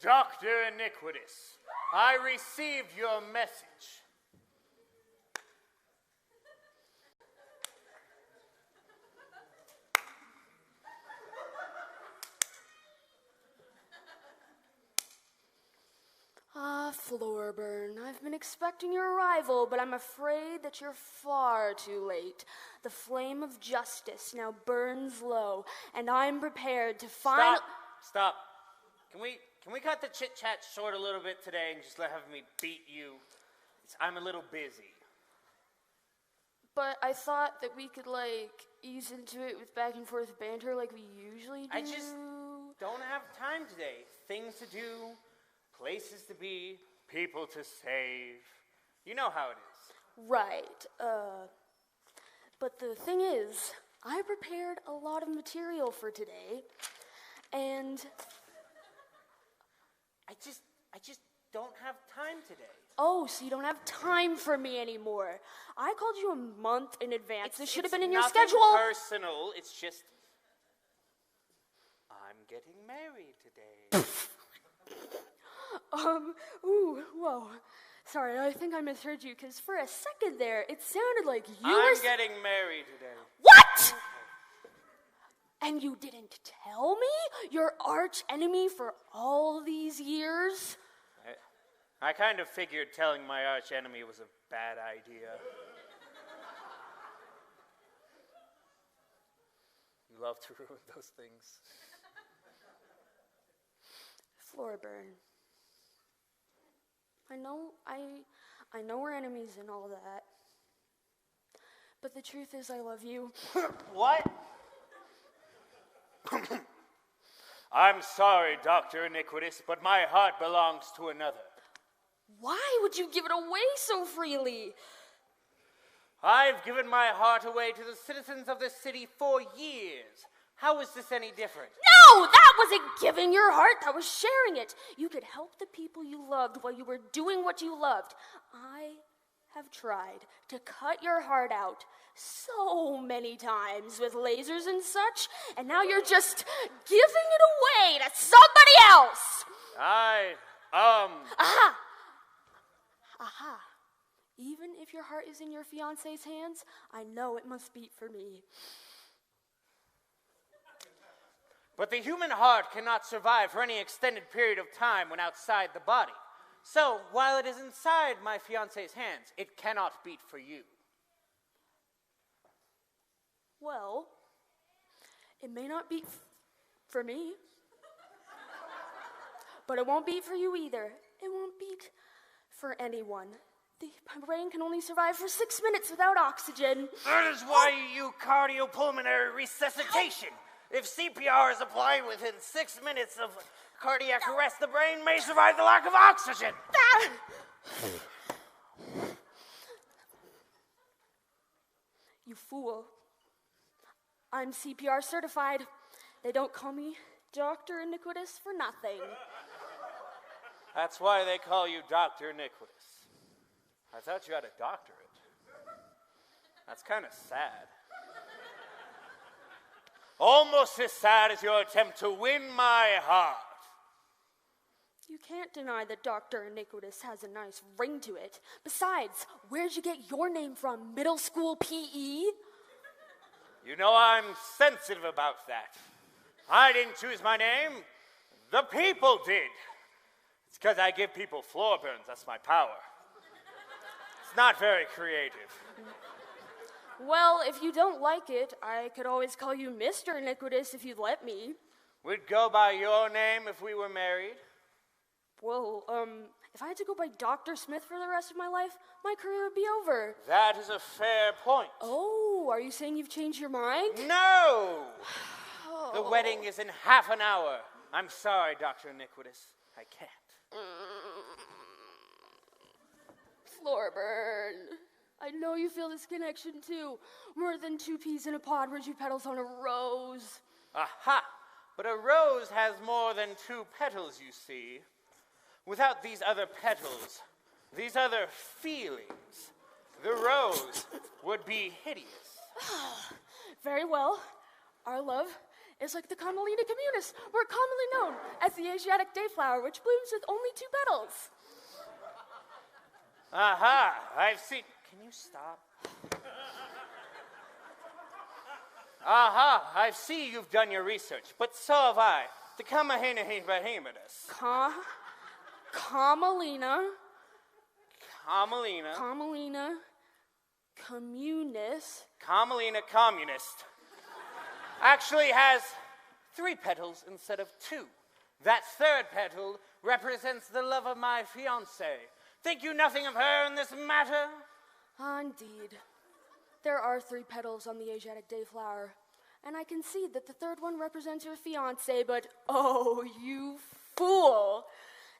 Dr. Iniquitous, I received your message. Floorburnt, I've been expecting your arrival, but I'm afraid that you're far too late. The flame of justice now burns low, and I'm prepared to find... Stop. Can we cut the chit-chat short a little bit today and just have me beat you? I'm a little busy. But I thought that we could, ease into it with back and forth banter like we usually do. I just don't have time today. Things to do, places to be, people to save. You know how it is. Right. But the thing is, I prepared a lot of material for today, and... I just don't have time today. Oh, so you don't have time for me anymore. I called you a month in advance. This should have been in your schedule. It's personal. It's just... I'm getting married today. Whoa. Sorry, I think I misheard you, because for a second there, it sounded like you I'm getting married today. What? And you didn't tell me? Your arch enemy for all these years? I kind of figured telling my arch enemy was a bad idea. You love to ruin those things. Floorburnt. I know we're enemies and all that. But the truth is I love you. What? I'm sorry, Dr. Iniquitous, but my heart belongs to another. Why would you give it away so freely? I've given my heart away to the citizens of this city for years. How is this any different? No, that wasn't giving your heart. That was sharing it. You could help the people you loved while you were doing what you loved. I have tried to cut your heart out so many times with lasers and such, and now you're just giving it away to somebody else. Aha. Even if your heart is in your fiancé's hands, I know it must beat for me. But the human heart cannot survive for any extended period of time when outside the body. So, while it is inside my fiancé's hands, it cannot beat for you. Well, it may not beat for me, but it won't beat for you either. It won't beat for anyone. My brain can only survive for 6 minutes without oxygen. That is why you cardiopulmonary resuscitation. If CPR is applied within 6 minutes of cardiac arrest, the brain may survive the lack of oxygen. You fool. I'm CPR certified. They don't call me Dr. Iniquitous for nothing. That's why they call you Dr. Iniquitous. I thought you had a doctorate. That's kind of sad. Almost as sad as your attempt to win my heart. You can't deny that Dr. Iniquitous has a nice ring to it. Besides, where'd you get your name from? Middle school PE? You know I'm sensitive about that. I didn't choose my name. The people did. It's because I give people floor burns. That's my power. It's not very creative. Well, if you don't like it, I could always call you Mr. Iniquitous if you'd let me. We'd go by your name if we were married. Well, if I had to go by Dr. Smith for the rest of my life, my career would be over. That is a fair point. Oh, are you saying you've changed your mind? No! The wedding is in half an hour. I'm sorry, Dr. Iniquitous. I can't. Floorburnt, I know you feel this connection too. More than two peas in a pod where two petals on a rose. Aha! But a rose has more than two petals, you see. Without these other petals, these other feelings, the rose would be hideous. Very well. Our love is like the Camelina communis, more commonly known as the Asiatic dayflower, which blooms with only 2 petals. Aha, I've seen... Can you stop? Aha, I see you've done your research, but so have I. The Camelina behemothus. Camelina. Camelina. Camelina communis. Camelina communist. Actually has 3 petals instead of 2. That 3rd petal represents the love of my fiancée. Think you nothing of her in this matter? Indeed. There are 3 petals on the Asiatic dayflower, and I can see that the 3rd one represents your fiancé, but oh, you fool!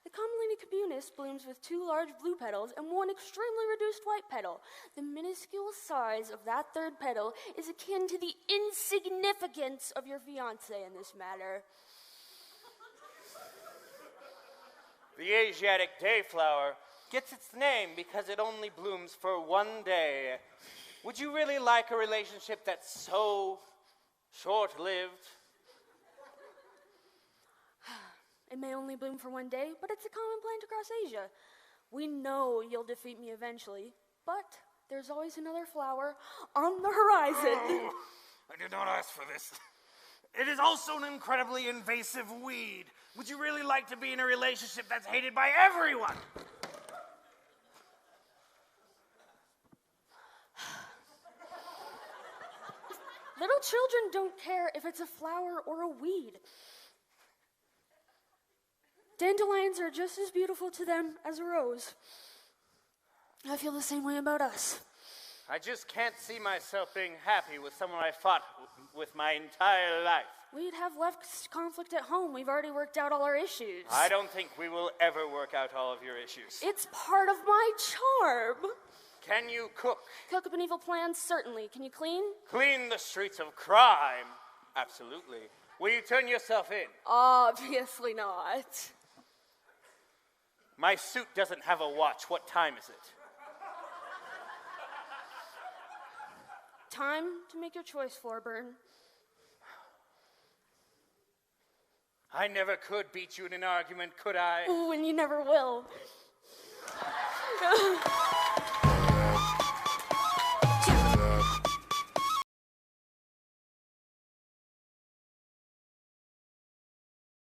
The Camelina communis blooms with 2 large blue petals and 1 extremely reduced white petal. The minuscule size of that 3rd petal is akin to the insignificance of your fiancé in this matter. The Asiatic dayflower gets its name because it only blooms for 1 day. Would you really like a relationship that's so short-lived? It may only bloom for 1 day, but it's a common plant across Asia. We know you'll defeat me eventually, but there's always another flower on the horizon. Oh, I did not ask for this. It is also an incredibly invasive weed. Would you really like to be in a relationship that's hated by everyone? Little children don't care if it's a flower or a weed. Dandelions are just as beautiful to them as a rose. I feel the same way about us. I just can't see myself being happy with someone I fought with my entire life. We'd have left conflict at home. We've already worked out all our issues. I don't think we will ever work out all of your issues. It's part of my charm. Can you cook? Cook up an evil plan? Certainly. Can you clean? Clean the streets of crime? Absolutely. Will you turn yourself in? Obviously not. My suit doesn't have a watch. What time is it? Time to make your choice, Floorburnt. I never could beat you in an argument, could I? Ooh, and you never will.